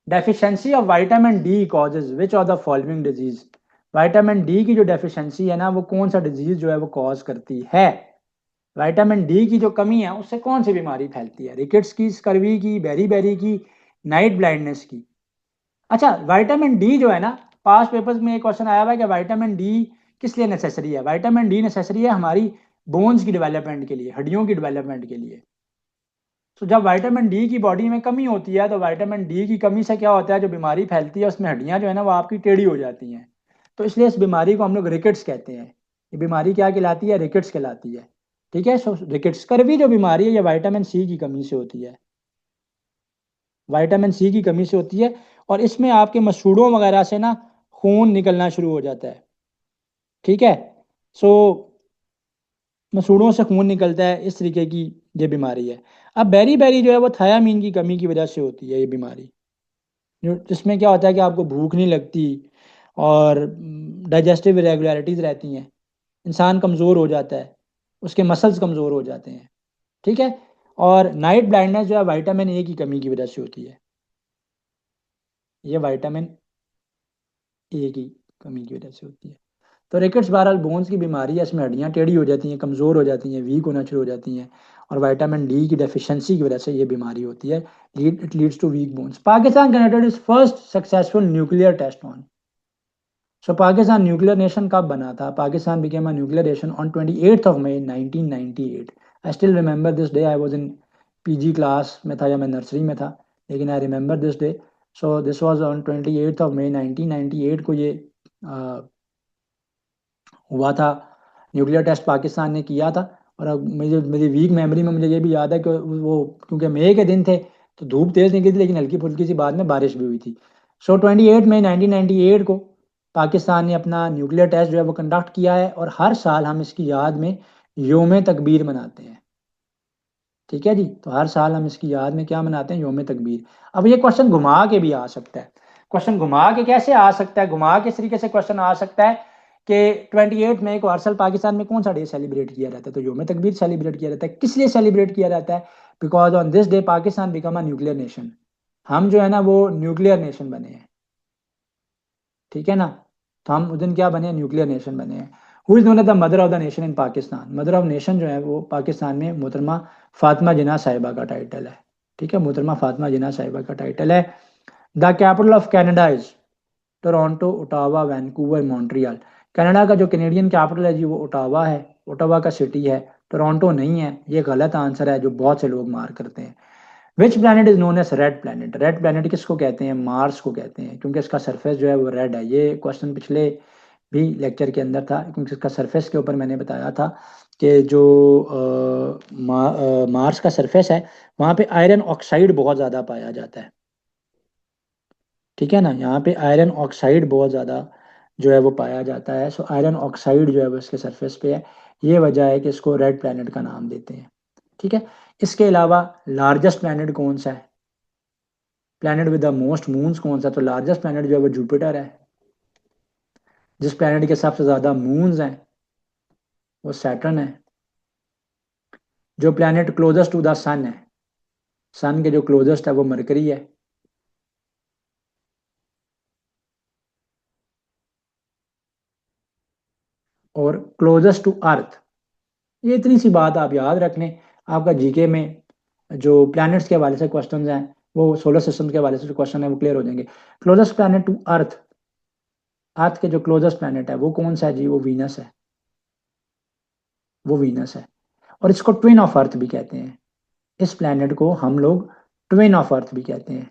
Deficiency of vitamin D causes which of the following disease. Vitamin D की जो deficiency है ना वो कौन सा डिजीज जो है वो कॉज करती है। विटामिन डी की जो कमी है उससे कौन सी बीमारी फैलती है, रिकेट्स की, स्कर्वी की, बेरी बेरी की, नाइट ब्लाइंडनेस की। अच्छा, विटामिन डी जो है ना, पास्ट पेपर्स में एक क्वेश्चन आया हुआ है कि विटामिन डी किस लिए नेसेसरी है। विटामिन डी नेसेसरी है हमारी बोन्स की डेवलपमेंट के लिए, हड्डियों की डेवलपमेंट के लिए। तो जब विटामिन डी की बॉडी में कमी होती है तो विटामिन डी की कमी से क्या होता है, जो बीमारी फैलती है उसमें हड्डियां जो है ना वो आपकी टेढ़ी हो जाती हैं। तो इसलिए इस बीमारी को हम लोग रिकेट्स कहते हैं। ये बीमारी क्या कहलाती है, रिकेट्स कहलाती है। ठीक है, सो रिकेट्स करवी जो बीमारी है ये विटामिन सी की कमी से होती है, विटामिन सी की कमी से होती है। और इसमें आपके मसूड़ों वगैरह से ना खून निकलना शुरू हो जाता है। ठीक है, सो मसूड़ों से खून निकलता है, इस तरीके की ये बीमारी है। अब बेरी बेरी जो है वो थायामीन की कमी की वजह से होती है ये बीमारी, जो जिसमें क्या होता है कि आपको भूख नहीं लगती और डाइजेस्टिव इरेगुलरिटीज़ रहती हैं, इंसान कमज़ोर हो जाता है, उसके मसल्स कमज़ोर हो जाते हैं। ठीक है, और नाइट ब्लाइंडनेस जो है विटामिन ए की कमी की वजह से होती है, ये विटामिन ए की कमी की वजह से होती है। तो रिकेट्स बहरहाल बोन्स की बीमारी है, इसमें हड्डियाँ टेढ़ी हो जाती हैं, कमज़ोर हो जाती हैं, वीक होना शुरू हो जाती हैं, और विटामिन डी की डेफिशिएंसी की वजह से ये बीमारी होती है। It leads to weak bones. Pakistan conducted its first successful nuclear test on. So Pakistan nuclear nation कब बना था? Pakistan became a nuclear nation on 28th of May 1998। I still remember this day. I was in PG class में था या मैं nursery में था, लेकिन I remember this day. So this was on 28th of May 1998 को ये हुआ था। न्यूक्लियर टेस्ट पाकिस्तान ने किया था। और अब मुझे, मेरी वीक मेमोरी में मुझे ये भी याद है कि वो, क्योंकि मई के दिन थे तो धूप तेज़ निकली थी, लेकिन हल्की फुल्की सी बाद में बारिश भी हुई थी। सो 28 मई 1998 को पाकिस्तान ने अपना न्यूक्लियर टेस्ट जो है वो कंडक्ट किया है, और हर साल हम इसकी याद में योम तकबीर मनाते हैं। ठीक है जी, तो हर साल हम इसकी याद में क्या मनाते हैं, योम तकबीर। अब ये क्वेश्चन घुमा के भी आ सकता है। क्वेश्चन घुमा के कैसे आ सकता है, घुमा के इस तरीके से क्वेश्चन आ सकता है कि 28 मई को हर साल पाकिस्तान में कौन सा डे सेलिब्रेट किया जाता है, तो योम तकबीर सेलिब्रेट किया जाता है। किस लिए सेलिब्रेट किया जाता है? Because on this day Pakistan become a nuclear nation. हम जो है ना वो न्यूक्लियर नेशन बने हैं। ठीक है ना, तो हम उस दिन क्या बने, न्यूक्लियर नेशन बने हैं। Who is known as the mother of the nation in Pakistan? Mother of nation जो है वो पाकिस्तान में मोहतरमा फातिमा जिन्ना साहिबा का टाइटल है। ठीक है, मोहतरमा फातिमा जिन्ना साहिबा का टाइटल है। The capital of Canada is Toronto, Ottawa, Vancouver, Montreal. Canada का जो कैनेडियन कैपिटल है जी वो ओटावा है, ओटावा का सिटी है, टोरंटो नहीं है। ये गलत आंसर है जो बहुत से लोग मार करते हैं। Which planet is known as red planet? Red planet किसको कहते हैं? मार्स को कहते हैं, क्योंकि इसका सरफेस जो है वो रेड है। ये क्वेश्चन पिछले भी लेक्चर के अंदर था, क्योंकि इसका सरफेस के ऊपर मैंने बताया था कि जो मार्स का सरफेस है वहाँ पे आयरन ऑक्साइड बहुत ज़्यादा पाया जाता है। ठीक है ना, यहाँ पे आयरन ऑक्साइड बहुत ज़्यादा जो है वो पाया जाता है। सो आयरन ऑक्साइड जो है वो इसके सरफेस पे है, ये वजह है कि इसको रेड प्लैनेट का नाम देते हैं। ठीक है, इसके अलावा लार्जेस्ट प्लैनेट कौन सा है, planet with the most moons कौन सा? तो लार्जेस्ट प्लैनेट जो है वो जुपिटर है। जिस प्लैनेट के सबसे ज़्यादा मून्स हैं वो सैटर्न है। जो प्लैनेट क्लोजेस्ट टू द सन है, सन के जो क्लोजेस्ट है वो मरकरी है। और क्लोजेस्ट टू अर्थ, ये इतनी सी बात आप याद रख लें। आपका जीके में जो प्लैनेट्स के हवाले से क्वेश्चन हैं, वो सोलर सिस्टम के हवाले से जो क्वेश्चन है वो क्लियर हो जाएंगे। क्लोजेस्ट प्लैनेट टू अर्थ, अर्थ के जो क्लोजेस्ट प्लैनेट है वो कौन सा है जी? वो वीनस है, वो वीनस है। और इसको ट्विन ऑफ अर्थ भी कहते हैं। इस प्लैनेट को हम लोग ट्विन ऑफ अर्थ भी कहते हैं।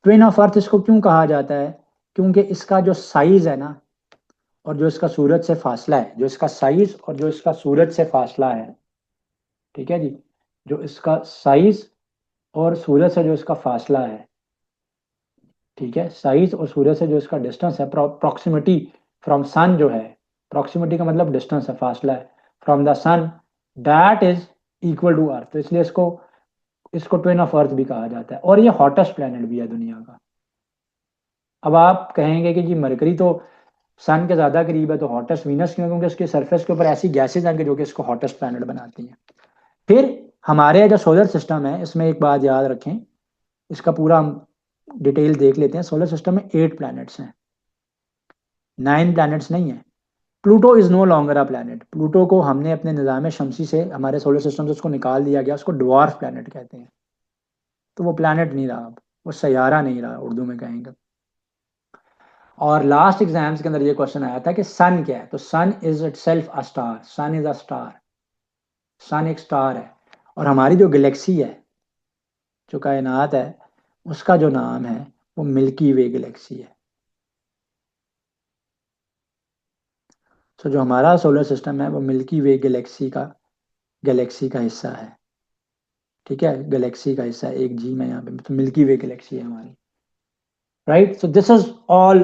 ट्विन ऑफ अर्थ इसको क्यों कहा जाता है? क्योंकि इसका जो साइज है ना, और जो इसका सूरज से फासला है, जो इसका साइज और जो इसका सूरज से फासला है, ठीक है जी, जो इसका साइज और सूरज से जो इसका फासला है, ठीक है, साइज और सूरज से जो इसका डिस्टेंस है, प्रॉक्सिमिटी फ्रॉम सन जो है, प्रॉक्सिमिटी का मतलब डिस्टेंस है, फासला है, from the sun, that is equal to earth. तो इसलिए इसको इसको ट्विन ऑफ अर्थ भी कहा जाता है। और ये हॉटेस्ट प्लेनेट भी है दुनिया का। अब आप कहेंगे कि जी मरकरी तो सन के ज़्यादा करीब है, तो हॉटेस्ट वीनस क्यों? क्योंकि उसके सरफेस के ऊपर ऐसी गैसेज हैं कि जो कि इसको हॉटेस्ट प्लैनेट बनाती हैं। फिर हमारे जो सोलर सिस्टम है इसमें एक बात याद रखें, इसका पूरा डिटेल देख लेते हैं। सोलर सिस्टम में 8 प्लैनेट्स हैं, 9 प्लैनेट्स नहीं है। Pluto is no longer a planet. Pluto को हमने अपने निज़ाम शमसी से, हमारे सोलर सिस्टम से उसको निकाल दिया गया, उसको ड्वार्फ प्लैनेट कहते हैं। तो वो प्लैनेट नहीं रहा, अब वो सैयारा नहीं रहा, उर्दू में कहेंगे। और लास्ट एग्जाम्स के अंदर ये क्वेश्चन आया था कि सन क्या है, तो sun is itself a star. Sun is a star, sun एक स्टार है। और हमारी जो गैलेक्सी है, जो कायनात है, उसका जो नाम है वो मिल्की वे गैलेक्सी है। तो जो हमारा सोलर सिस्टम है वो मिल्की वे गैलेक्सी का हिस्सा है। ठीक है, गैलेक्सी का हिस्सा है, एक जी में यहाँ पे, तो मिल्की वे गैलेक्सी है हमारी। Right, so this is all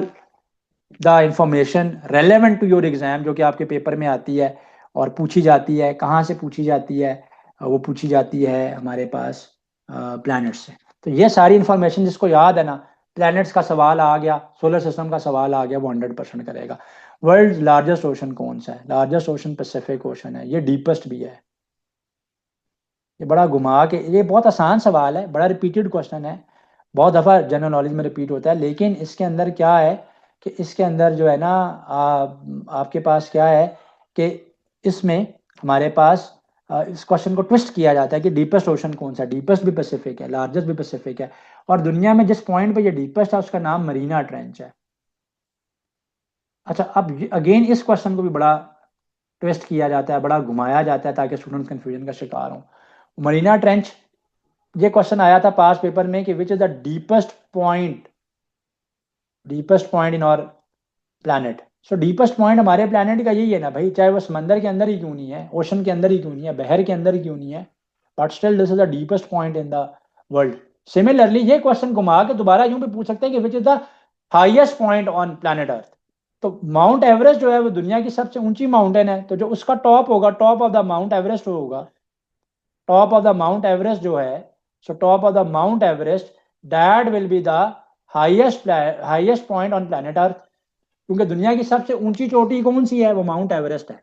the information relevant to your exam, जो कि आपके पेपर में आती है और पूछी जाती है। कहाँ से पूछी जाती है? वो पूछी जाती है हमारे पास प्लैनेट से। तो ये सारी इंफॉर्मेशन जिसको याद है ना, प्लैनेट्स का सवाल आ गया, सोलर सिस्टम का सवाल आ गया, वो 100% करेगा। वर्ल्ड लार्जेस्ट ओशन कौन सा है? लार्जेस्ट ओशन पैसिफिक ओशन है, ये डीपेस्ट भी है। ये बड़ा घुमा के, ये बहुत आसान सवाल है, बड़ा रिपीटेड क्वेश्चन है, बहुत दफ़ा जनरल नॉलेज में रिपीट होता है। लेकिन इसके अंदर क्या है कि इसके अंदर जो है ना, आपके पास क्या है कि इसमें हमारे पास इस क्वेश्चन को ट्विस्ट किया जाता है कि डीपेस्ट ओशन कौन सा है। डीपेस्ट भी पैसिफिक है, लार्जेस्ट भी पैसिफिक है, और दुनिया में जिस पॉइंट पे ये डीपेस्ट है उसका नाम मरीना ट्रेंच है। अच्छा, अब अगेन इस क्वेश्चन को भी बड़ा ट्विस्ट किया जाता है, बड़ा घुमाया जाता है ताकि स्टूडेंट कंफ्यूजन का शिकार हों। मरीना ट्रेंच, ये क्वेश्चन आया था पास पेपर में कि which is the deepest point in our planet. So deepest point हमारे प्लैनेट का यही है ना भाई, चाहे वो समंदर के अंदर ही क्यों नहीं है, ओशन के अंदर ही क्यों नहीं है, बहर के अंदर ही क्यों नहीं है, but still this is the deepest point in the world. Similarly ये क्वेश्चन घुमा के दोबारा यूं भी पूछ सकते हैं कि which is the highest point on planet Earth. तो माउंट एवरेस्ट जो है वो दुनिया की सबसे ऊंची माउंटेन है, तो जो उसका टॉप होगा, top of the Mount Everest होगा, top of the Mount Everest जो है, so top of the Mount Everest, that will be the highest point on planet Earth. क्योंकि दुनिया की सबसे ऊंची चोटी कौन सी है? वो माउंट एवरेस्ट है।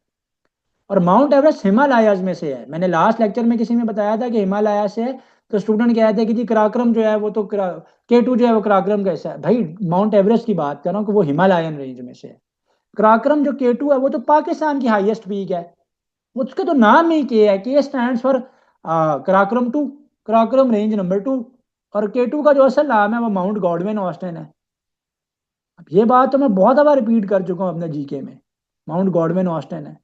और माउंट एवरेस्ट हिमालयाज में से है। मैंने लास्ट लेक्चर में किसी ने बताया था कि हिमालय से है, तो स्टूडेंट कह रहे थे कि जी कराक्रम जो है वो तो K2 जो है वो कराक्रम कैसा है? भाई माउंट एवरेस्ट की बात कर रहा हूँ कि वो हिमालयन रेंज में से है। कराक्रम जो K2 है वो तो पाकिस्तान की हाईएस्ट पीक है, उसका तो नाम ही के है, के stand for Karakoram 2, Karakoram range number 2। और K2 का जो असल नाम है वो माउंट गॉडविन ऑस्टिन है। अब ये बात तो मैं बहुत बार रिपीट कर चुका हूँ अपने जीके में, माउंट गॉडविन ऑस्टिन है।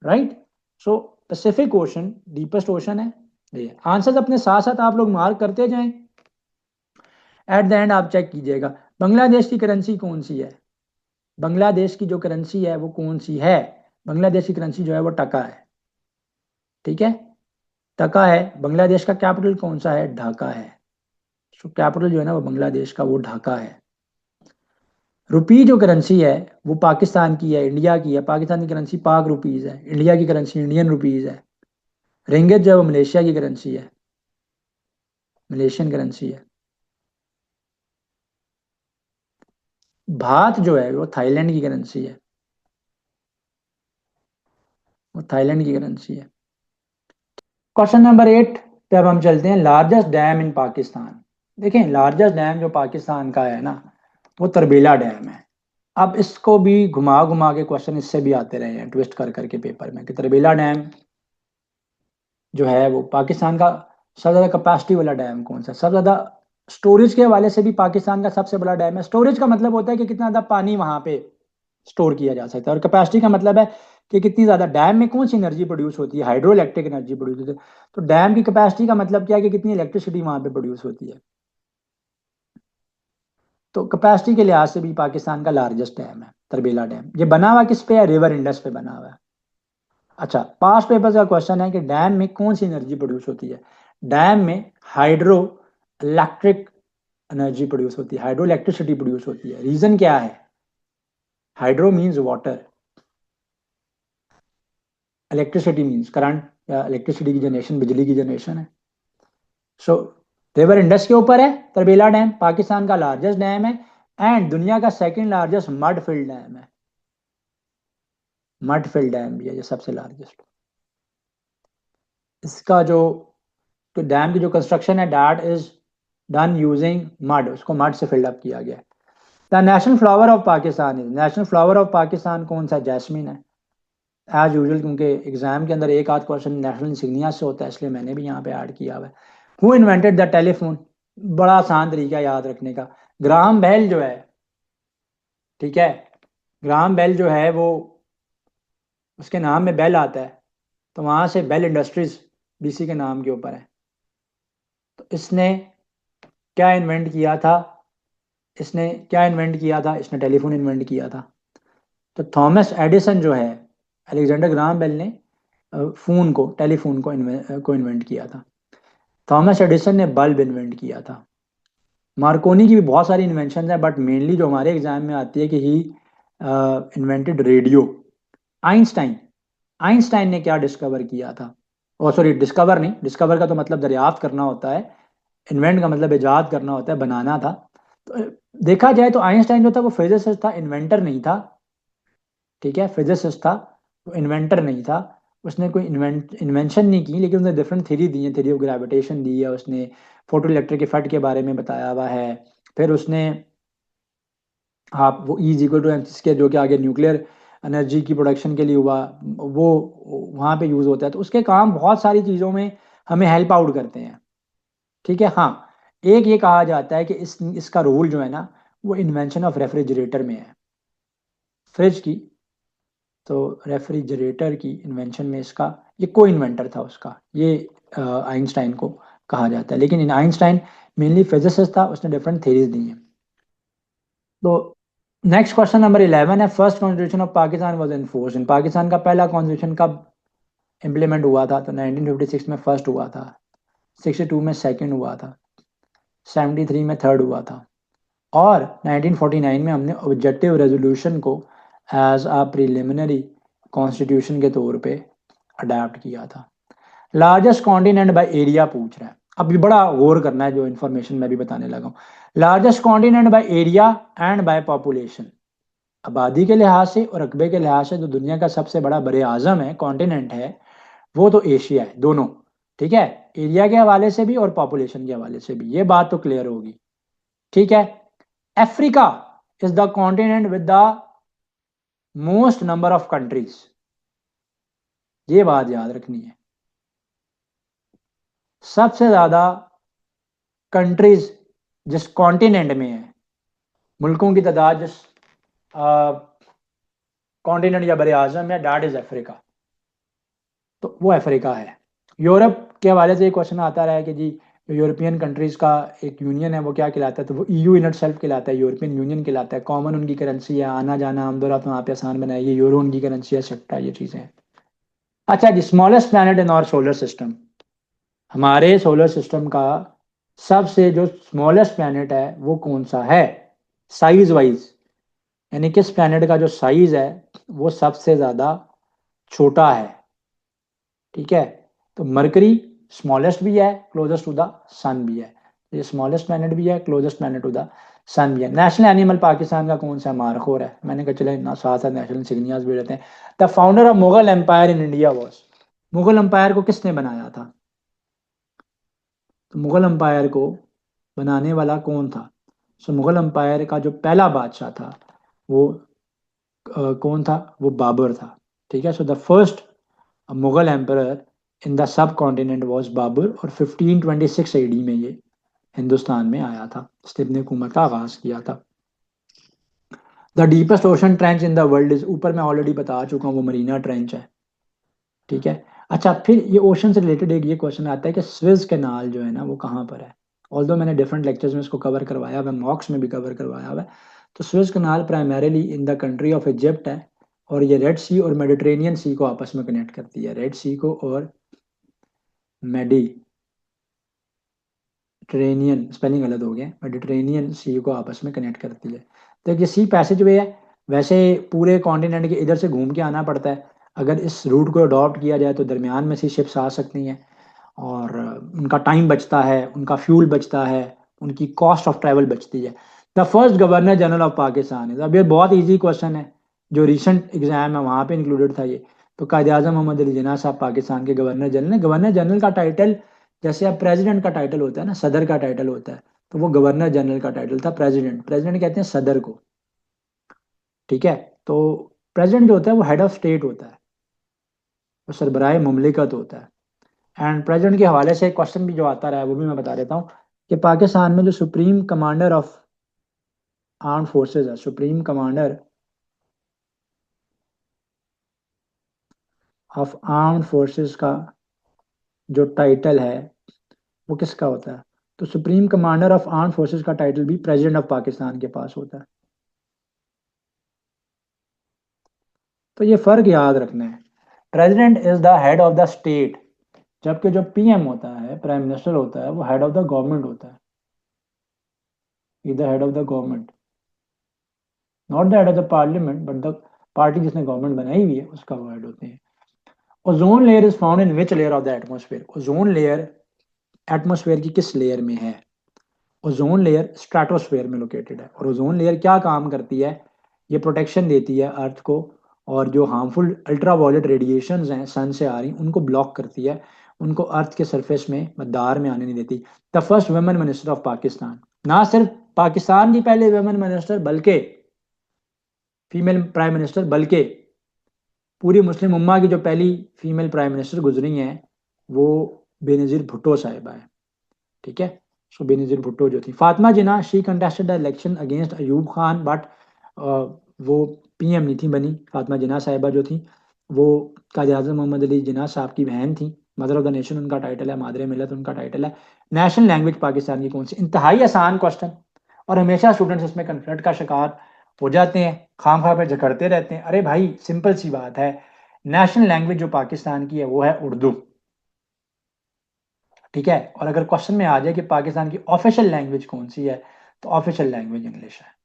राइट, सो पैसिफिक ओशन डीपेस्ट ओशन है। ये आंसर्स अपने साथ साथ आप लोग मार्क करते जाएं, एट द एंड आप चेक कीजिएगा। बांग्लादेश की करेंसी कौन सी है? बांग्लादेश की जो करेंसी है वो कौन सी है? बांग्लादेश की करेंसी जो है वो टका है। ठीक है, टका है। बांग्लादेश का कैपिटल कौन सा है? ढाका है। तो कैपिटल जो है ना वो बांग्लादेश का वो ढाका है। रुपी जो करेंसी है वो पाकिस्तान की है, इंडिया की है। पाकिस्तान की करेंसी पाक रुपीज है, इंडिया की करेंसी इंडियन रुपीज है। रिंगिट जो है वो मलेशिया की करेंसी है, मलेशियन करेंसी है। भात जो है वो थाईलैंड की करेंसी है, वो थाईलैंड की करेंसी है। क्वेश्चन नंबर 8 पे अब हम चलते हैं, लार्जेस्ट डैम इन पाकिस्तान। देखें, लार्जेस्ट डैम जो पाकिस्तान का है ना, वो तरबेला डैम है। अब इसको भी घुमा घुमा के क्वेश्चन इससे भी आते रहे हैं, ट्विस्ट कर करके पेपर में, कि तरबेला डैम जो है वो पाकिस्तान का सबसे ज़्यादा कैपेसिटी वाला डैम कौन सा? सबसे ज़्यादा स्टोरेज के हवाले से भी पाकिस्तान का सबसे बड़ा डैम है। स्टोरेज का मतलब होता है कि कितना ज़्यादा पानी वहाँ पे स्टोर किया जा सकता है, और कैपेसिटी का मतलब है कि कितनी ज़्यादा डैम में कौन सी एनर्जी प्रोड्यूस होती है, हाइड्रो इलेक्ट्रिक एनर्जी प्रोड्यूस होती है। तो डैम की कैपेसिटी का मतलब क्या है कि कितनी इलेक्ट्रिसिटी वहाँ पे प्रोड्यूस होती है। तो कैपेसिटी के लिहाज से भी पाकिस्तान का लार्जेस्ट डैम है तरबेला डैम। ये बना हुआ किस पे है? रिवर इंडस पे बना हुआ है। अच्छा, पास्ट पेपर का क्वेश्चन है कि डैम में कौन सी एनर्जी प्रोड्यूस होती है? डैम में हाइड्रो इलेक्ट्रिक एनर्जी प्रोड्यूस होती है, हाइड्रो इलेक्ट्रिसिटी प्रोड्यूस होती है। रीजन क्या है? Hydro means water, electricity means current, या इलेक्ट्रिसिटी की जनरेशन, बिजली की जनरेशन है। सो रिवर इंडस के ऊपर है तरबेला डैम, पाकिस्तान का लार्जेस्ट डैम है, एंड दुनिया का second largest mud field dam है। मड फिल्ड डैम भी है ये सबसे लार्जेस्ट। इसका जो, तो डैम की जो कंस्ट्रक्शन है, that is done using mud, उसको मड से फिल्डअप किया गया। The national flower of Pakistan is, national flower of Pakistan कौन सा? जैस्मिन है एज यूजल, क्योंकि एग्जाम के अंदर एक आध क्वेश्चन नेशनल इंसिग्निया से होता है, इसलिए मैंने भी यहाँ पे ऐड किया हुआ है। हु इन्वेंटेड द टेलीफोन, बड़ा आसान तरीका याद रखने का, ग्राहम बेल जो है, ठीक है, ग्राहम बेल जो है वो, उसके नाम में बेल आता है, तो वहां से बेल इंडस्ट्रीज बीसी के नाम के ऊपर है। तो इसने क्या इन्वेंट किया था? इसने क्या इन्वेंट किया था? इसने टेलीफोन इन्वेंट किया था। तो थॉमस एडिसन जो है, अलेक्जेंडर ग्राहम बेल ने फोन को, टेलीफोन को इन्वेंट किया था। थॉमस एडिसन ने बल्ब इन्वेंट किया था। मार्कोनी की भी बहुत सारी इन्वेंशन है, बट मेनली जो हमारे एग्जाम में आती है कि ही इन्वेंटेड रेडियो। आइंस्टाइन, आइंस्टाइन ने क्या डिस्कवर किया था? ओ सॉरी, डिस्कवर नहीं, डिस्कवर का तो मतलब दरियाफ्त करना होता है, इन्वेंट का मतलब इजाद करना होता है, बनाना था। तो देखा जाए तो आइंस्टाइन जो था वो फिजिसिस्ट था, इन्वेंटर नहीं था, ठीक है, फिजिसिस्ट था, वो इन्वेंटर नहीं था। उसने कोई इन्वेंशन नहीं की, लेकिन उसने डिफरेंट थ्योरी दी है, थ्योरी ऑफ ग्रेविटेशन दी है उसने, फोटो इलेक्ट्रिक इफेक्ट के बारे में बताया हुआ है। फिर उसने, आप वो इज इक्वल टू एम के, जो कि आगे न्यूक्लियर एनर्जी की प्रोडक्शन के लिए हुआ, वो वहाँ पे यूज़ होता है। तो उसके काम बहुत सारी चीज़ों में हमें हेल्प आउट करते हैं, ठीक है। हाँ, एक ये कहा जाता है कि इसका रोल जो है ना, वो इन्वेंशन ऑफ रेफ्रिजरेटर में है, फ्रिज की। तो रेफ्रिजरेटर की इन्वेंशन में इसका, ये को इन्वेंटर था उसका, ये आइंस्टाइन को कहा जाता है। लेकिन इन आइंस्टाइन मेनली फिजिसिस्ट था, उसने डिफरेंट थेरीज दी हैं। तो नेक्स्ट क्वेश्चन नंबर 11 है, first constitution of Pakistan was enforce in, Pakistan का पहला कॉन्स्टिट्यूशन कब इम्प्लीमेंट हुआ था? तो 1956 में फर्स्ट हुआ था, 62 में सेकंड हुआ था, 73 में थर्ड हुआ था, और 1949 में हमने ऑब्जेक्टिव रेजोल्यूशन को एज अ प्रिलिमिनरी कॉन्स्टिट्यूशन के तौर पे अडेप्ट किया था। लार्जेस्ट कॉन्टिनेंट बाय एरिया पूछ रहा है, अब ये बड़ा गौर करना है, जो इन्फॉर्मेशन मैं भी बताने लगा हूँ। Largest continent by area and by population, आबादी के लिहाज से और रकबे के लिहाज से जो दुनिया का सबसे बड़ा बरे आजम है, कॉन्टिनेंट है, वो तो एशिया है, दोनों, ठीक है, एरिया के हवाले से भी और पॉपुलेशन के हवाले से भी, ये बात तो क्लियर होगी, ठीक है। Africa is the continent with the most number of countries, ये बात याद रखनी है। सबसे ज्यादा कंट्रीज जिस कॉन्टिनेंट में है, मुल्कों की तादाद जिस कॉन्टिनेंट या बरे आजम है, दैट इज अफ्रीका, तो वो अफ्रीका है। यूरोप के हवाले से एक क्वेश्चन आता रहा है कि जी यूरोपियन कंट्रीज का एक यूनियन है, वो क्या कहलाता है? तो वो ईयू इन इटसेल्फ कहलाता है, यूरोपियन यूनियन कहलाता है। कॉमन उनकी करेंसी है, आना जाना आमदोरफ्त वहाँ पे आसान बनाई, ये यूरो उनकी करेंसी है, सेक्टा, ये चीज़ें हैं। अच्छा जी, smallest planet in our solar system, हमारे सोलर सिस्टम का सबसे जो स्मॉलेस्ट प्लैनेट है वो कौन सा है साइज वाइज, यानी किस प्लैनेट का जो साइज है वो सबसे ज़्यादा छोटा है, ठीक है। तो मरकरी स्मॉलेस्ट भी है, क्लोजेस्ट टू द सन भी है, ये स्मॉलेस्ट प्लैनेट भी है, क्लोजेस्ट प्लैनेट टू द सन भी है। नेशनल एनिमल पाकिस्तान का कौन सा? मारखोर है, मैंने कहा चले ना, साथ साथ नेशनल सिग्नियाज भी रहते हैं। The founder of Mughal empire in India was, Mughal empire को किसने बनाया था? तो मुगल एम्पायर को बनाने वाला कौन था? सो मुगल एम्पायर का जो पहला बादशाह था वो कौन था? वो बाबर था, ठीक है। So the first Mughal emperor in the subcontinent was Babur, और 1526 एडी में ये हिंदुस्तान में आया था, इसने अपनी हुकूमत का आगाज किया था। The deepest ocean trench in the world is, ऊपर मैं ऑलरेडी बता चुका हूँ, वो मरीना ट्रेंच है, ठीक है। अच्छा, फिर ये ओशन से रिलेटेड एक ये क्वेश्चन आता है कि स्विज कैनाल जो है ना वो कहाँ पर है? ऑल्दो मैंने डिफरेंट लेक्चर्स में इसको कवर करवाया हुआ है, मॉक्स में भी कवर करवाया हुआ है। तो Swiss canal primarily in the country of Egypt है, और ये रेड सी और मेडिटेरेनियन सी को आपस में कनेक्ट करती है, रेड सी को और मेडिटेरेनियन, स्पेलिंग गलत हो गया, मेडिटेरेनियन सी को आपस में कनेक्ट करती है। तो ये सी पैसेज वे है, वैसे पूरे कॉन्टिनेंट के इधर से घूम के आना पड़ता है, अगर इस रूट को अडॉप्ट किया जाए तो दरमियान में से शिप्स आ सकती हैं, और उनका टाइम बचता है, उनका फ्यूल बचता है, उनकी कॉस्ट ऑफ ट्रैवल बचती है। The first governor general of Pakistan है, अब ये बहुत इजी क्वेश्चन है, जो रिसेंट एग्जाम है वहाँ पे इंक्लूडेड था ये। तो कायद आजम मोहम्मद अली जिन्ना साहब पाकिस्तान के गवर्नर जनरल है। गवर्नर जनरल का टाइटल, जैसे अब प्रेसिडेंट का टाइटल होता है ना, सदर का टाइटल होता है, तो वो गवर्नर जनरल का टाइटल था। प्रेसिडेंट, प्रेसिडेंट कहते हैं सदर को, ठीक है। तो प्रेसिडेंट जो होता है वो हेड ऑफ स्टेट होता है, वो सरबराह मुमलिकत होता है। एंड प्रेसिडेंट के हवाले से एक क्वेश्चन भी जो आता रहा है वो भी मैं बता देता हूँ कि पाकिस्तान में जो supreme commander of arm forces है, supreme commander of arm forces का जो टाइटल है वो किसका होता है? तो supreme commander of arm forces का टाइटल भी प्रेसिडेंट ऑफ पाकिस्तान के पास होता है। तो ये फर्क याद रखना है, president is the head of the state, जबकि जो पीएम होता है, प्राइम मिनिस्टर होता है, वो हेड ऑफ द गवर्नमेंट होता है, is the head of the government, not the head of the parliament, but the party जिसने गवर्नमेंट बनाई हुई है उसका वो हेड होते हैं। Ozone layer is found in which layer of the atmosphere? Ozone layer atmosphere की किस लेयर में है? ओजोन लेयर स्ट्रेटोस्फेयर में लोकेटेड है। और ओजोन लेयर क्या काम करती है? ये प्रोटेक्शन देती है अर्थ को, और जो हार्मफुल अल्ट्रावायलेट रेडिएशंस हैं सन से आ रही उनको ब्लॉक करती है, उनको अर्थ के सरफेस में मदार में आने नहीं देती। The first women minister of Pakistan, ना सिर्फ पाकिस्तान की पहले वुमेन मिनिस्टर बल्कि फीमेल प्राइम मिनिस्टर, बल्कि पूरी मुस्लिम उम्मा की जो पहली फीमेल प्राइम मिनिस्टर गुजरी हैं वो बेनज़ीर भुट्टो साहिबा है, ठीक है। सो बेनज़ीर भुट्टो जो थी, Fatima Jinnah, she contested the election against Ayub Khan, but वो पीएम नहीं थी बनी। फातिमा जिन्ना साहिबा जो थी वो कायद आज़म मोहम्मद अली जिन्ना साहब की बहन थी, मदर ऑफ द नेशन उनका टाइटल है, मादर मिलत उनका टाइटल है। नेशनल लैंग्वेज पाकिस्तान की कौन सी? इंतहाई आसान क्वेश्चन, और हमेशा स्टूडेंट्स इसमें कन्फ्लिक्ट का शिकार हो जाते हैं, खाम खा पे झगड़ते रहते हैं। अरे भाई सिंपल सी बात है, नेशनल लैंग्वेज जो पाकिस्तान की है वो है उर्दू, ठीक है। और अगर क्वेश्चन में आ जाए कि पाकिस्तान की ऑफिशियल लैंग्वेज कौन सी है, तो ऑफिशियल लैंग्वेज इंग्लिश है।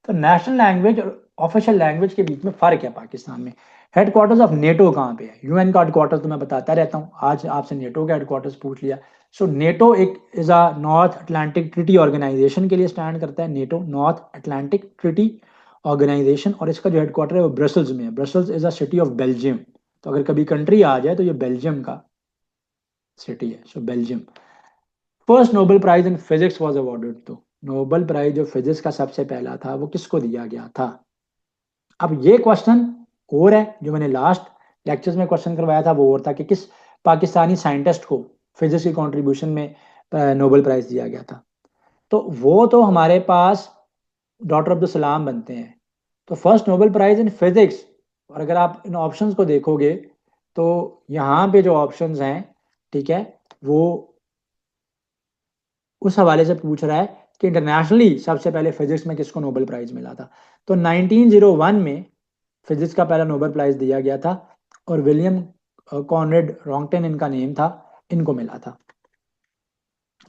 तो नेशनल लैंग्वेज और ऑफिशियल लैंग्वेज के बीच में फर्क है पाकिस्तान में। हेडक्वार्टर्स ऑफ नेटो कहाँ पे है? यूएन का हेडक्वार्टर्स तो मैं बताता रहता हूँ, आज आपसे नेटो का हेडक्वार्टर्स पूछ लिया। सो नेटो एक is a North Atlantic Treaty Organization के लिए स्टैंड करता है, NATO North Atlantic Treaty Organization, और इसका जो हेडक्वार्टर है वो ब्रसल्स में है। Brussels is a city of Belgium, तो अगर कभी कंट्री आ जाए तो ये बेल्जियम का सिटी है, so Belgium. First Nobel prize in physics was awarded, तो नोबेल प्राइज जो फिजिक्स का सबसे पहला था वो किसको दिया गया था? अब ये क्वेश्चन और है जो मैंने लास्ट लेक्चर्स में क्वेश्चन करवाया था, वो और था कि किस पाकिस्तानी साइंटिस्ट को फिजिक्स की कंट्रीब्यूशन में नोबेल प्राइज दिया गया था। तो वो तो हमारे पास डॉक्टर अब्दुल सलाम बनते हैं। तो first Nobel prize in physics, और अगर आप इन ऑप्शंस को देखोगे तो यहाँ पे जो ऑप्शंस हैं, ठीक है, वो उस हवाले से पूछ रहा है कि इंटरनेशनली सबसे पहले फिजिक्स में किसको नोबेल प्राइज मिला था। तो 1901 में फिजिक्स का पहला नोबेल प्राइज दिया गया था, और विलियम कॉनरेड रॉन्गटन इनका नेम था, इनको मिला था।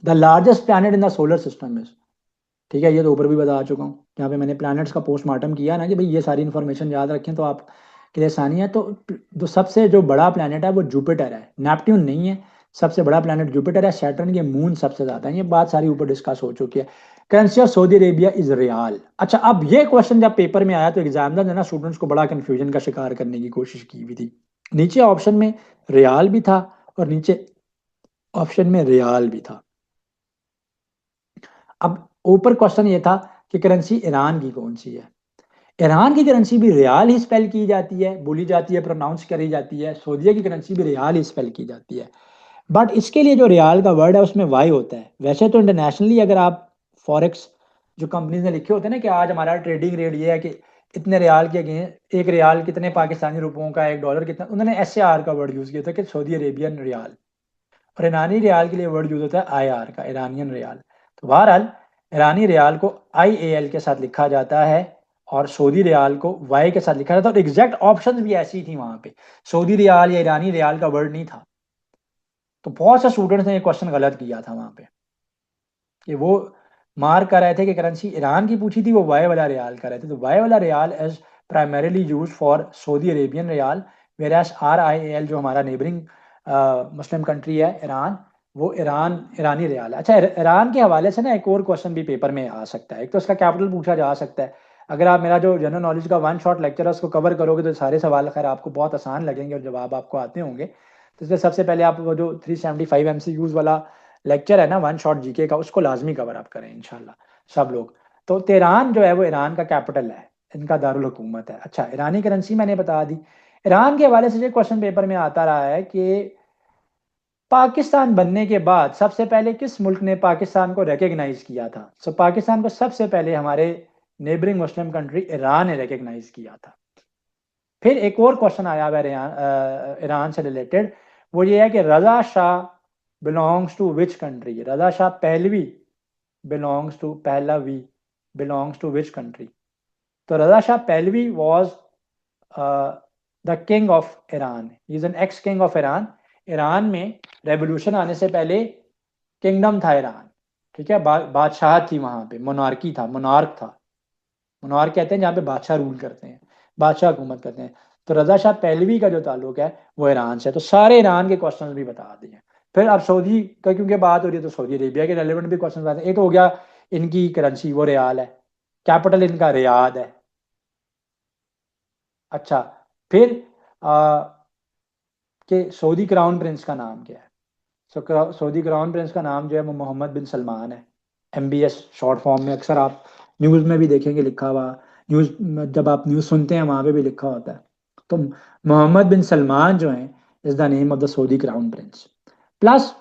The largest planet in the solar system is, ठीक है, ये तो ऊपर भी बता चुका हूँ, यहाँ पे मैंने प्लैनेट्स का पोस्टमार्टम किया ना कि भाई ये सारी इन्फॉर्मेशन याद रखें तो आप के लिए आसानी है। तो सबसे जो बड़ा प्लैनेट है वो जुपिटर है, नेपट्यून नहीं है। सबसे बड़ा प्लैनेट जुपिटर है, सैटर्न के मून सबसे ज्यादा है। ये बात सारी ऊपर डिस्कस हो चुकी है। Currency of Saudi Arabia is riyal. अच्छा, अब ये क्वेश्चन जब पेपर में आया तो एग्जामिनर ने ना स्टूडेंट्स को बड़ा कंफ्यूजन का शिकार करने की कोशिश की हुई थी। नीचे ऑप्शन में रियाल भी था और नीचे ऑप्शन में रियाल भी था। अब ऊपर क्वेश्चन ये था कि करेंसी ईरान की कौन सी है? ईरान की करेंसी भी रियाल ही स्पेल की जाती है, बोली जाती है, प्रोनाउंस करी जाती है। सऊदीया की करेंसी भी रियाल ही स्पेल की जाती है, बट इसके लिए जो रियाल का वर्ड है उसमें वाई होता है। वैसे तो इंटरनेशनली अगर आप फॉरेक्स जो कंपनीज ने लिखे होते हैं ना कि आज हमारा ट्रेडिंग रेट ये है कि इतने रियाल के अगेंस्ट एक रियाल कितने पाकिस्तानी रुपयों का, एक डॉलर कितना, उन्होंने एस का वर्ड यूज़ किया था कि सऊदी अरेबियन रियाल। और ईरानी रियाल के लिए वर्ड यूज होता है IR का, ईरानियन रियाल। तो बहरहाल ईरानी रियाल को IAL के साथ लिखा जाता है, और सऊदी रियाल को वाई के साथ लिखा जाता है। और एग्जैक्ट ऑप्शन भी ऐसी थी वहां पे, सऊदी रियाल या ईरानी रियाल का वर्ड नहीं था। तो बहुत से स्टूडेंट्स ने ये क्वेश्चन गलत किया था वहां पे, कि वो मार्क कर रहे थे कि करेंसी ईरान की पूछी थी, वो वाई वाला रियाल कर रहे थे। तो वाई वाला riyal is primarily use for Saudi Arabian riyal, whereas RIAL जो हमारा नेबरिंग मुस्लिम कंट्री है ईरान, वो ईरानी रियाल है। अच्छा, ईरान के हवाले से ना एक और क्वेश्चन भी पेपर में आ सकता है। एक तो इसका कैपिटल पूछा जा सकता है। अगर आप मेरा जो जनरल नॉलेज का वन शॉट लेक्चर है उसको कवर करोगे तो सारे सवाल खैर आपको बहुत आसान लगेंगे और जवाब आपको आते होंगे। तो इसलिए सबसे पहले आप वो जो 375 MCQs वाला लेक्चर है ना वन शॉट जीके का, उसको लाजमी कवर अप करें इंशाल्लाह सब लोग। तो तेहरान जो है वो ईरान का कैपिटल है, इनका दारुल हुकूमत है। अच्छा, ईरानी करेंसी मैंने बता दी। ईरान के हवाले से जो क्वेश्चन पेपर में आता रहा है कि पाकिस्तान बनने के बाद सबसे पहले किस मुल्क ने पाकिस्तान को रिकग्नाइज किया था। सो पाकिस्तान को सबसे पहले हमारे नेबरिंग मुस्लिम कंट्री ईरान ने रिकग्नाइज किया था। फिर एक और क्वेश्चन आया हुआ है ईरान से रिलेटेड, वो ये है कि Reza Shah belongs to which country. Reza Shah Pahlavi belongs to Pahlavi belongs to which country. तो Reza Shah Pahlavi was the king of Iran, is an ex king of Iran. Iran में revolution आने से पहले kingdom था Iran, ठीक है, बादशाह थी वहां पे, मोनार्की था, मोनार्क था। मोनार्क कहते हैं जहाँ पे बादशाह रूल करते हैं, बादशाह हुकूमत करते हैं। तो रजा शाह पहलवी का जो ताल्लुक है वो ईरान से। तो सारे ईरान के क्वेश्चन भी बता दिए। फिर अब सऊदी का क्योंकि बात हो रही है तो सऊदी अरेबिया के रेलिवेंट भी क्वेश्चन आते हैं। एक तो हो गया इनकी करेंसी, वो रियाल है, कैपिटल इनका रियाद है। अच्छा, फिर कि सऊदी क्राउन प्रिंस का नाम क्या है। सऊदी क्राउन प्रिंस का नाम जो है वो मोहम्मद बिन सलमान है, MBS शॉर्ट फॉर्म में। अक्सर आप न्यूज़ में भी देखेंगे लिखा हुआ, न्यूज़ जब आप न्यूज़ सुनते हैं वहां पे भी लिखा होता है। तो मोहम्मद बिन सलमान जो है is the name of the Saudi crown Prince. Plus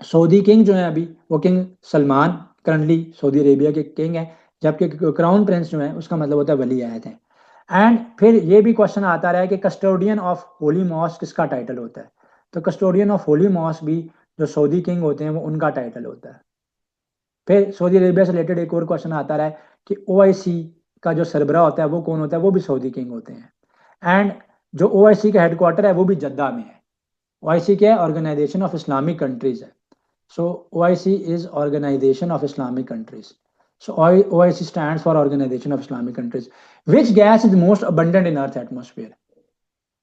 Saudi king जो है अभी वो king Salman currently Saudi Arabia के किंग है, जबकि क्राउन प्रिंस जो है उसका मतलब होता है वली अहद है। एंड फिर ये भी क्वेश्चन आता रहा है कि कस्टोडियन ऑफ होली मॉस्क किसका टाइटल होता है। तो कस्टोडियन ऑफ होली मॉस्क भी जो सऊदी किंग होते हैं वो उनका टाइटल होता है। फिर सऊदी अरेबिया से रिलेटेड एक और क्वेश्चन आता रहा है कि OIC का जो सरबराह होता है वो कौन होता है, वो भी सऊदी किंग होते हैं। एंड जो OIC का हेडक्वार्टर है वो भी जद्दा में है। OIC क्या है, ऑर्गेनाइजेशन ऑफ इस्लामिक कंट्रीज है। So OIC is Organization of Islamic Countries. So OIC stands for Organization of Islamic Countries. Which gas is most abundant in Earth atmosphere?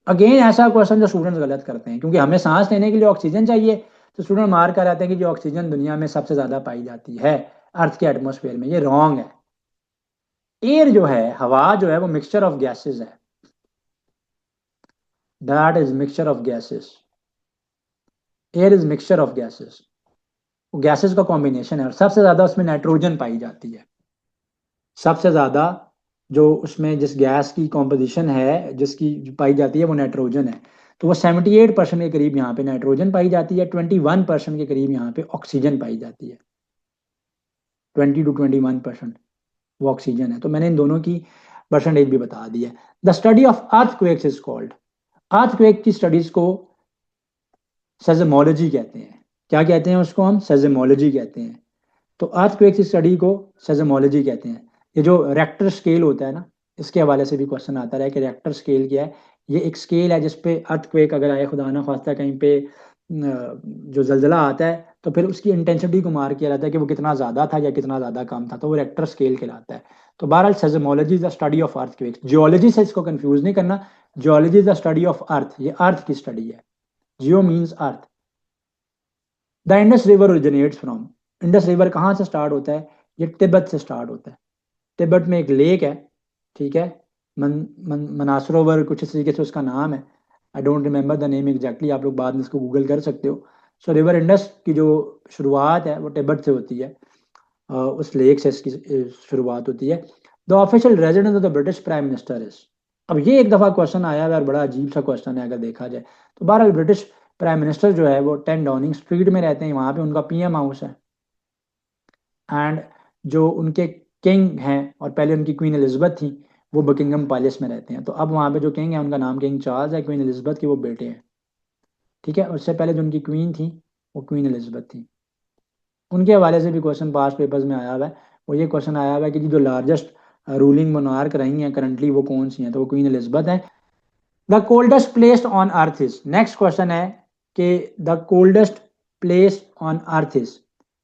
Again ऐसा क्वेश्चन जो स्टूडेंट्स गलत करते हैं, क्योंकि हमें सांस लेने के लिए ऑक्सीजन चाहिए, तो स्टूडेंट मार कर आते हैं कि जो ऑक्सीजन दुनिया में सबसे ज्यादा पाई जाती है अर्थ के एटमोसफेयर में, ये रॉन्ग है। एयर जो है, हवा जो है वो मिक्सचर ऑफ गैसेस है, that is mixture of gases. Air is mixture of gases, gases का कॉम्बिनेशन है और सबसे ज्यादा उसमें नाइट्रोजन पाई जाती है। सबसे ज्यादा जो उसमें जिस गैस की कॉम्पोजिशन है जिसकी जो पाई जाती है वो नाइट्रोजन है। तो वो 78% के करीब यहाँ पे नाइट्रोजन पाई जाती है, 21% के करीब यहाँ पे ऑक्सीजन पाई जाती है। 20 to 21% वो ऑक्सीजन है। तो मैंने इन दोनों की परसेंटेज भी बता दी है। The study of earthquakes is called, earthquake की स्टडीज को सेजमोलॉजी कहते हैं। क्या कहते हैं उसको, हम सेजमोलॉजी कहते हैं। तो अर्थक्वेक की स्टडी को सेजमोलॉजी कहते हैं। ये जो रेक्टर स्केल होता है ना, इसके हवाले से भी क्वेश्चन आता है कि रेक्टर स्केल क्या है। ये एक स्केल है जिसपे अर्थक्वेक अगर आए खुदा ना खास्ता कहीं पे जो जलजला आता है तो फिर उसकी इंटेंसिटी को मार किया जाता है कि वो कितना ज़्यादा था या कितना ज़्यादा कम था, तो वो रेक्टर स्केल कहलाता है। तो बहरहाल seismology is the study of earthquake. Geology से इसको कंफ्यूज नहीं करना, geology is the study of earth, ये अर्थ की स्टडी है। Geo means earth. The Indus river originates from, Indus river कहाँ से स्टार्ट होता है, ये तिब्बत से स्टार्ट होता है। तिब्बत में एक लेक है, ठीक है, मनासरोवर कुछ इस तरीके से उसका नाम है। I don't remember the name exactly, आप लोग बाद में इसको गूगल कर सकते हो। सो रिवर इंडस की जो शुरुआत है वो तिब्बत से होती है, उस लेक से इसकी शुरुआत होती है। The official residence of the British prime minister is, अब ये एक दफ़ा क्वेश्चन आया है और बड़ा अजीब सा क्वेश्चन है अगर देखा जाए तो। बहरहाल ब्रिटिश प्राइम मिनिस्टर जो है वो 10 डाउनिंग स्ट्रीट में रहते हैं, वहाँ पे उनका PM हाउस है। एंड जो उनके किंग हैं और पहले उनकी क्वीन एलिजबेथ थी वो बकिंगम पैलेस में रहते हैं। तो अब वहाँ पे जो किंग है उनका नाम किंग चार्ल्स है, क्वीन एलिजबेथ के वो बेटे हैं, ठीक है। उससे पहले जो उनकी क्वीन थी वो क्वीन एलिजबेथ थी। उनके हवाले से भी क्वेश्चन पास पेपर्स में आया हुआ है। वो ये क्वेश्चन आया हुआ है कि जो लार्जेस्ट रूलिंग मोनार्क रही हैं करंटली वो कौन सी हैं, तो वो क्वीन एलिजबेथ है। The coldest place on earth is, next question है कि the coldest place on earth is.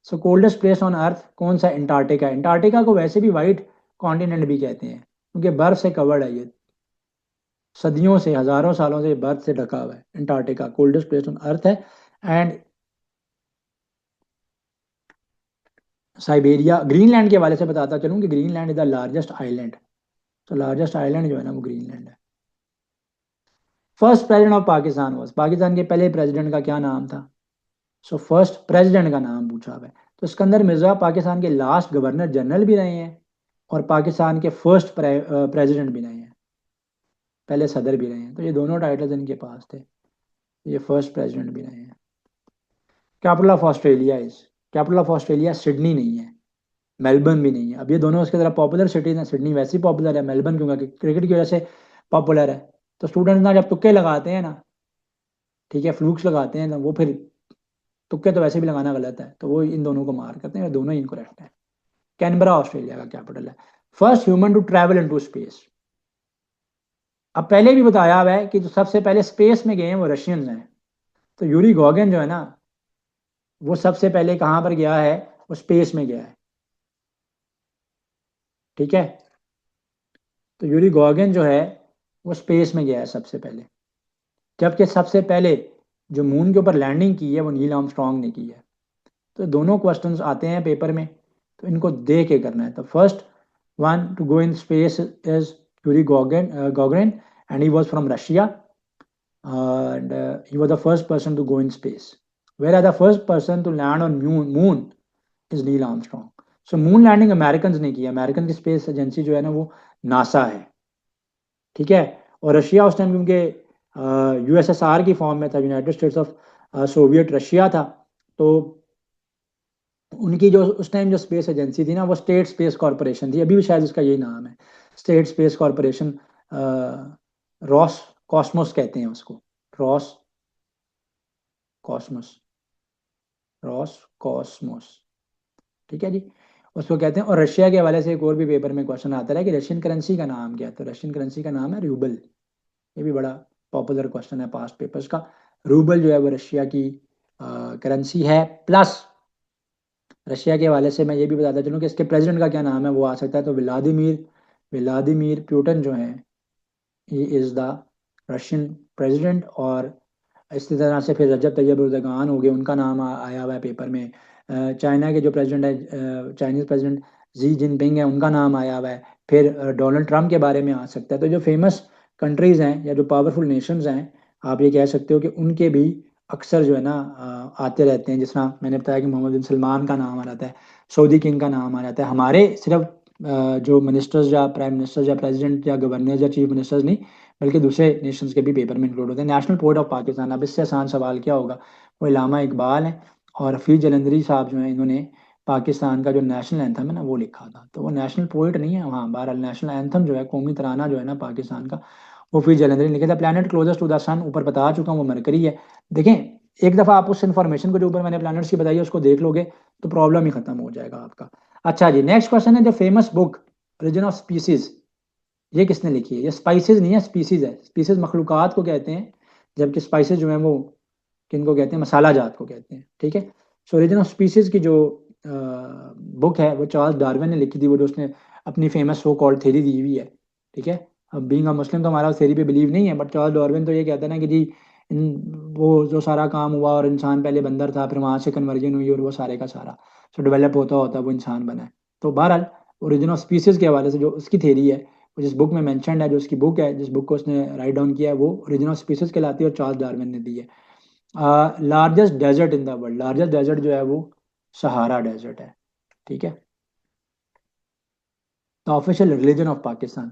So coldest place on अर्थ कौन सा, अंटार्कटिका। अंटार्कटिका को वैसे भी वाइट कॉन्टिनेंट भी कहते हैं क्योंकि बर्फ से कवर्ड है ये, सदियों से हजारों सालों से बर्फ से ढका हुआ है। Antarctica coldest place on earth है। एंड साइबेरिया, ग्रीनलैंड के हवाले से बताता चलूँ कि Greenland is the largest island. तो लार्जेस्ट आइलैंड जो है ना वो ग्रीनलैंड है। First president of Pakistan was, Pakistan के पहले प्रेसिडेंट का क्या नाम था। सो फर्स्ट प्रेसिडेंट का नाम पूछा हुआ है, तो इसके अंदर मिर्ज़ा पाकिस्तान के लास्ट गवर्नर जनरल भी रहे हैं और पाकिस्तान के फर्स्ट प्रेसिडेंट भी रहे हैं, पहले सदर भी रहे हैं, तो ये दोनों टाइटल्स इनके पास थे। ये फर्स्ट प्रेसिडेंट भी रहे हैं। Capital of Australia is, capital of Australia Sydney नहीं है, मेलबर्न भी नहीं है। अब ये दोनों उसके तरह पॉपुलर सिटीज हैं, सिडनी वैसे ही पॉपुलर है, मेलबर्न क्योंकि क्रिकेट की वजह से पॉपुलर है। तो स्टूडेंट्स ना जब तुक्के लगाते हैं ना, ठीक है, फ्लूक्स लगाते हैं ना, वो फिर तुक्के तो वैसे भी लगाना गलत है, तो वो इन दोनों को मार करते हैं, दोनों ही इनकरेक्ट है। कैनबरा ऑस्ट्रेलिया का कैपिटल है। First human to travel into space, अब पहले भी बताया हुआ है कि जो सबसे पहले स्पेस में गए हैं वो रशियंस हैं। तो यूरी गॉगन जो है ना, वो सबसे पहले कहाँ पर गया है, वो स्पेस में गया है, ठीक है। तो यूरी गॉगन जो है वो स्पेस में गया है सबसे पहले, जबकि सबसे पहले जो मून के यूपर लैंडिंग की है वो नील आर्मस्ट्रांग ने की है। तो दोनों क्वेश्चंस आते हैं पेपर में, तो इनको दे के करना है। तो first one to go in space is Yuri Gagarin and he was from Russia and he was the first person to go in space, whereas the first person to land on moon is Neil Armstrong. So moon landing American ने किया, American की space agency जो है ना वो NASA है, ठीक है। और रशिया उस टाइम क्योंकि यूएसएसआर की फॉर्म में था, United states of Soviet Russia था, तो उनकी जो उस टाइम जो स्पेस एजेंसी थी ना वो स्टेट स्पेस कॉरपोरेशन थी, अभी भी शायद उसका यही नाम है, state space corporation, Ross Cosmos कहते हैं उसको, रॉस कॉस्मोस, रॉस कॉस्मोस, ठीक है जी, उसको कहते हैं। और रशिया के हवाले से एक और भी पेपर में क्वेश्चन आता है कि रशियन करेंसी का नाम क्या है, तो रशियन करेंसी का नाम है रूबल। ये भी बड़ा पॉपुलर क्वेश्चन है पास्ट पेपर्स का। रूबल जो है वो रशिया की करेंसी है। प्लस रशिया के हवाले से मैं ये भी बताता चलूँ कि इसके प्रेसिडेंट का क्या नाम है, वो आ सकता है। तो व्लादिमीर व्लादिमीर पुतिन जो है, he is the Russian president. और इसी तरह से फिर रजब तैयब एर्दोगान हो गए, उनका नाम आया हुआ है पेपर में। चाइना के जो प्रेसिडेंट है, चाइनीज़ प्रेसिडेंट जी जिनपिंग है, उनका नाम आया हुआ है। फिर डोनाल्ड ट्रंप के बारे में आ सकता है। तो जो फेमस कंट्रीज़ हैं या जो पावरफुल नेशंस हैं, आप ये कह सकते हो कि उनके भी अक्सर जो है ना आते रहते हैं। जिस तरह मैंने बताया कि मोहम्मद बिन सलमान का नाम आ जाता है, सऊदी किंग का नाम आ जाता है। हमारे सिर्फ जो मिनिस्टर्स या प्राइम मिनिस्टर्स या प्रेसिडेंट या गवर्नर्स या चीफ मिनिस्टर्स नहीं, बल्कि दूसरे नेशंस के भी पेपर में इंक्लूड होते हैं। नेशनल पोएट ऑफ पाकिस्तान, अब इससे आसान सवाल क्या होगा, वो इलामा इकबाल है। और हफीज़ जलंधरी साहब जो हैं, इन्होंने पाकिस्तान का जो नेशनल एंथम है ना वो लिखा था। तो वो नेशनल पोएट नहीं है, हाँ बहरहाल नेशनल एंथम जो है, कौमी तराना जो है ना पाकिस्तान का, वो हफीज़ जलंधरी ने लिखा था। प्लानट क्लोजेस्ट टू द सन, ऊपर बता चुका हूँ, वो मरकरी है। देखें, एक दफ़ा आप उस इन्फॉर्मेशन को जो ऊपर मैंने प्लानट्स की बताई है उसको देख लोगे तो प्रॉब्लम ही खत्म हो जाएगा आपका। अच्छा जी, नेक्स्ट क्वेश्चन है, जो famous book origin of species, ये किसने लिखी है? ये स्पाइसेस नहीं है, स्पीसीज है। स्पीसीज मखलूकात को कहते हैं, जबकि स्पाइसेस जो है वो किनको कहते हैं, मसाला जात को कहते हैं, ठीक है। सो ओरिजिन ऑफ स्पीसीज की जो बुक है वो चार्ल्स डार्विन ने लिखी थी, वो जो उसने अपनी फेमस सो कॉल्ड थ्योरी दी हुई है, ठीक है। अब बीइंग अ मुस्लिम तो हमारा उस थ्योरी पे बिलीव नहीं है, बट चार्ल्स डार्विन तो ये कहता है ना कि जी वो जो सारा काम हुआ और इंसान पहले बंदर था, फिर वहाँ से कन्वर्जन हुई और वो सारे का सारा सो डेवलप होता होता वो इंसान बना है। तो बहरहाल ओरिजिन ऑफ स्पीसीज के हवाले से जो उसकी थ्योरी है, वो जिस बुक में मैंशनड है, जो उसकी बुक है, जिस बुक को उसने राइट डाउन किया है, वो ओरिजिन ऑफ स्पीसीज कहलाती है और चार्ल्स डार्विन ने दी है। Largest desert in the world, largest desert जो है वो सहारा डेजर्ट है, ठीक है। The official religion of Pakistan,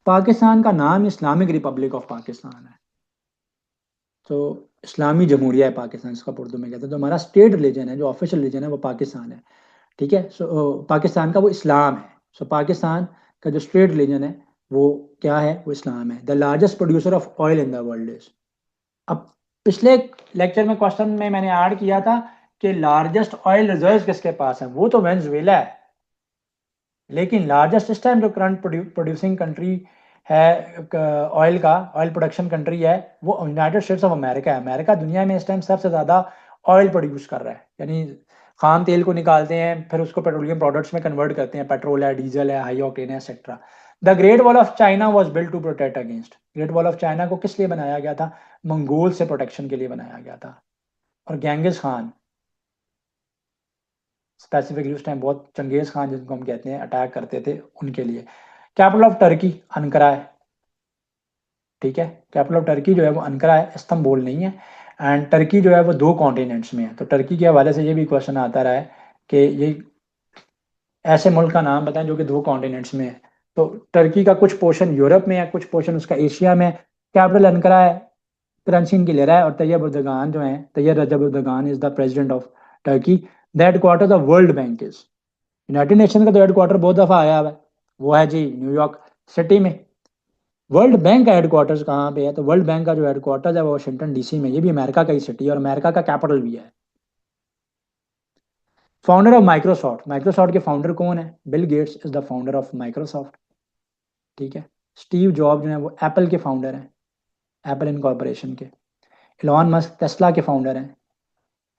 Pakistan का नाम इस्लामिक रिपब्लिक ऑफ पाकिस्तान है। तो इस्लामी जमहूरिया है पाकिस्तान, इसका उर्दू में कहते हैं। तो हमारा स्टेट रिलीजन है, जो ऑफिशियल रिलीजन है वो पाकिस्तान है, ठीक है। सो पाकिस्तान का वो इस्लाम है। सो पाकिस्तान का जो स्टेट रिलीजन है वो क्या है, वो इस्लाम है। The largest producer of oil in the world is, अब पिछले लेक्चर में क्वेश्चन में मैंने ऐड किया था कि लार्जेस्ट ऑयल रिजर्व किसके पास है, वो तो वेनेजुएला है। लेकिन लार्जेस्ट इस टाइम जो करंट प्रोड्यूसिंग कंट्री है, ऑयल का ऑयल प्रोडक्शन कंट्री है, वो यूनाइटेड स्टेट्स ऑफ अमेरिका है। अमेरिका दुनिया में इस टाइम सबसे ज़्यादा ऑयल प्रोड्यूस कर रहा है, यानी खाम तेल को निकालते हैं, फिर उसको पेट्रोलियम प्रोडक्ट्स में कन्वर्ट करते हैं, पेट्रोल है, डीजल है, हाई ऑक्टेन है, etcetera. The great wall of China was built to protect against, great wall of China को किस लिए बनाया गया था? मंगोल से प्रोटेक्शन के लिए बनाया गया था। और गेंगिस खान स्पेसिफिकली उस टाइम बहुत, चंगेज खान जिनको हम कहते हैं, अटैक करते थे उनके लिए। कैपिटल ऑफ टर्की अनकरा है, ठीक है। कैपिटल ऑफ टर्की जो है वो अनकरा है, इस्तंबुल नहीं है। एंड टर्की जो है वो 2 कॉन्टिनेंट्स में है। तो टर्की के हवाले से ये भी क्वेश्चन आता रहा है कि ये ऐसे मुल्क का नाम बताएं जो कि 2 कॉन्टिनेंट्स में है। तो टर्की का कुछ पोर्शन यूरोप में है, कुछ पोर्शन उसका एशिया में है। कैपिटल अनकरा है, करेंसी इनकी ले रहा है। और तैयब उर्दगान जो है, Tayyip Recep Erdogan is the president of Turkey. The headquarter of World Bank is, United Nation का तो हेडक्वार्टर बहुत दफा आया हुआ है, वो है जी न्यूयॉर्क सिटी में। वर्ल्ड बैंक का हेडक्वार्टर्स कहाँ पे है? तो वर्ल्ड बैंक का जो हेडक्वार्टर्स है वो वाशिंगटन डीसी में। ये भी अमेरिका का ही सिटी है और अमेरिका का कैपिटल भी है। फाउंडर ऑफ माइक्रोसॉफ्ट, माइक्रोसॉफ्ट के फाउंडर कौन है? Bill Gates is the founder of Microsoft. ठीक है। स्टीव जॉब जो है वो एप्पल के फाउंडर हैं, एप्पल इनकॉर्पोरेशन के। इलॉन मस्क टेस्ला के फाउंडर हैं।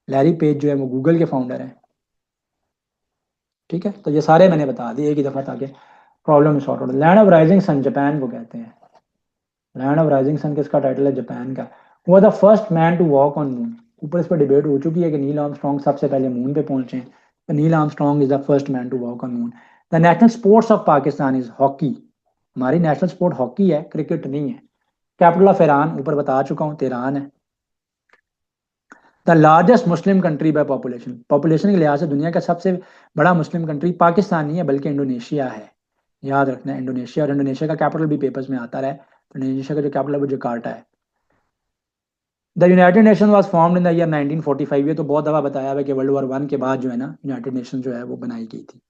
लैरी पेज जो है वो गूगल के फाउंडर हैं। ठीक है, तो ये सारे मैंने बता दिए एक ही दफा ताकि प्रॉब्लम सॉर्ट हो। Land of rising sun Japan को कहते हैं। लैंड ऑफ राइजिंग सन किसका टाइटल है? जापान का। वो the first man to walk on moon. ऊपर इस पर डिबेट हो चुकी है कि नील आर्मस्ट्रॉन्ग सबसे पहले मून पे पहुंचे हैं। तो Neil Armstrong is the first man to walk on moon. The national sports of Pakistan is hockey. हमारी नेशनल स्पोर्ट हॉकी है, क्रिकेट नहीं है। कैपिटल ऑफ ईरान ऊपर बता चुका हूँ, तेहरान है। The largest Muslim country by population, population के लिहाज से दुनिया का सबसे बड़ा मुस्लिम कंट्री पाकिस्तान नहीं है बल्कि इंडोनेशिया है। याद रखना है इंडोनेशिया। और इंडोनेशिया का कैपिटल भी पेपर्स में आता रहा है। तो इंडोनेशिया का जो कैपिटल है वो जकार्ता है। The United nation was formed in the year 1945। ये तो बहुत दफा बताया हुआ है कि वर्ल्ड वॉर 1 के बाद जो है ना यूनाइटेड नेशन जो है वो बनाई गई थी।